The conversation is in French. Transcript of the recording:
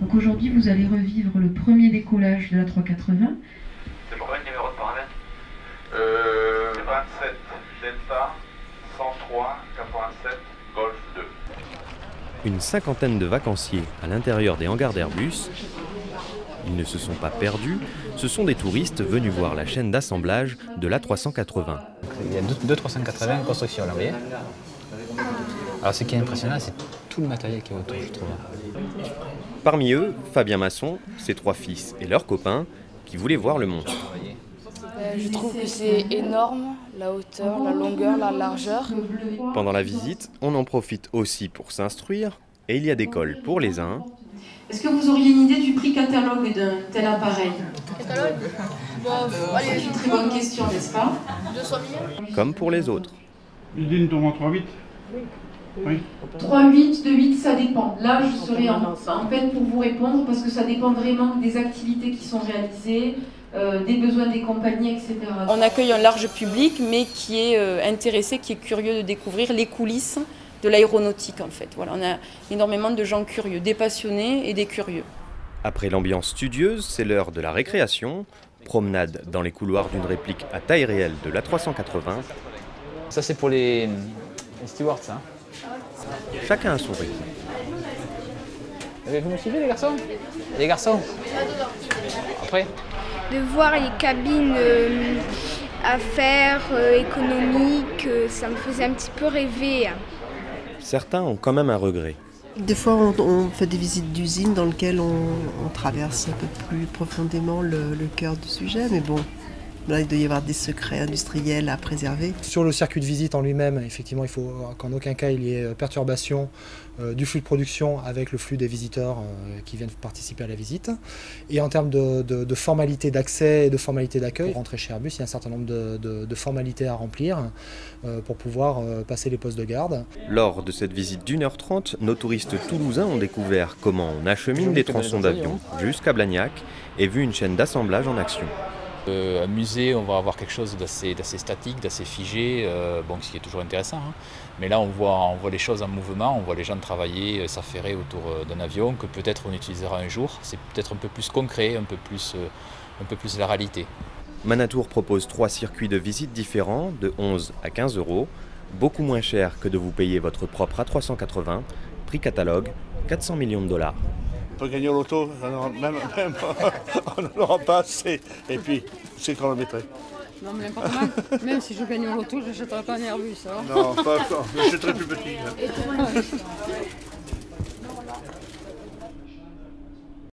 Donc aujourd'hui, vous allez revivre le premier décollage de la 380. C'est pourquoi le numéro de paramètre 27 Delta 103 87 Golf 2. Une cinquantaine de vacanciers à l'intérieur des hangars d'Airbus. Ils ne se sont pas perdus, ce sont des touristes venus voir la chaîne d'assemblage de l'A380. Il y a deux 380 en construction là, vous voyez. Alors ce qui est impressionnant, c'est tout le matériel qui est autour, je trouve. Parmi eux, Fabien Masson, ses 3 fils et leurs copains qui voulaient voir le monstre. Je trouve que c'est énorme, la hauteur, la longueur, la largeur. Pendant la visite, on en profite aussi pour s'instruire et il y a des cols pour les uns. Est-ce que vous auriez une idée du prix catalogue d'un tel appareil? Catalogue C'est une très bonne question, n'est-ce pas? 200 000. Comme pour les autres. L'usine tourne en 3.8 ? Oui. 3,8, 2,8, ça dépend. Là, je serai en peine pour vous répondre parce que ça dépend vraiment des activités qui sont réalisées, des besoins des compagnies, etc. On accueille un large public, mais qui est intéressé, qui est curieux de découvrir les coulisses de l'aéronautique, en fait. Voilà, on a énormément de gens curieux, des passionnés et des curieux. Après l'ambiance studieuse, c'est l'heure de la récréation. Promenade dans les couloirs d'une réplique à taille réelle de l'A380. Ça c'est pour les stewards, ça. Chacun a son rythme. Vous me suivez les garçons? Les garçons? Après? De voir les cabines affaires économiques, ça me faisait un petit peu rêver. Certains ont quand même un regret. Des fois, on fait des visites d'usines dans lesquelles on traverse un peu plus profondément le cœur du sujet, mais bon, là, il doit y avoir des secrets industriels à préserver. Sur le circuit de visite en lui-même, effectivement, il faut qu'en aucun cas il y ait perturbation du flux de production avec le flux des visiteurs qui viennent participer à la visite. Et en termes de formalités d'accès et de formalités d'accueil, pour rentrer chez Airbus, il y a un certain nombre de formalités à remplir pour pouvoir passer les postes de garde. Lors de cette visite d'1h30, nos touristes toulousains ont découvert comment on achemine des tronçons d'avion jusqu'à Blagnac et vu une chaîne d'assemblage en action. Un musée, on va avoir quelque chose d'assez statique, d'assez figé, bon, ce qui est toujours intéressant. Hein. Mais là, on voit les choses en mouvement, on voit les gens travailler, s'affairer autour d'un avion que peut-être on utilisera un jour. C'est peut-être un peu plus concret, un peu plus la réalité. Manatour propose 3 circuits de visite différents, de 11 à 15 €, beaucoup moins cher que de vous payer votre propre A380, prix catalogue, 400 millions de $. On peut gagner au loto, même on n'en aura pas assez. Et puis, c'est qu'on le mettrait. Non, mais n'importe quoi. Même si je gagne au loto, je n'achèterai pas un Airbus. Alors. Non, pas encore. Je serai plus petit. Hein.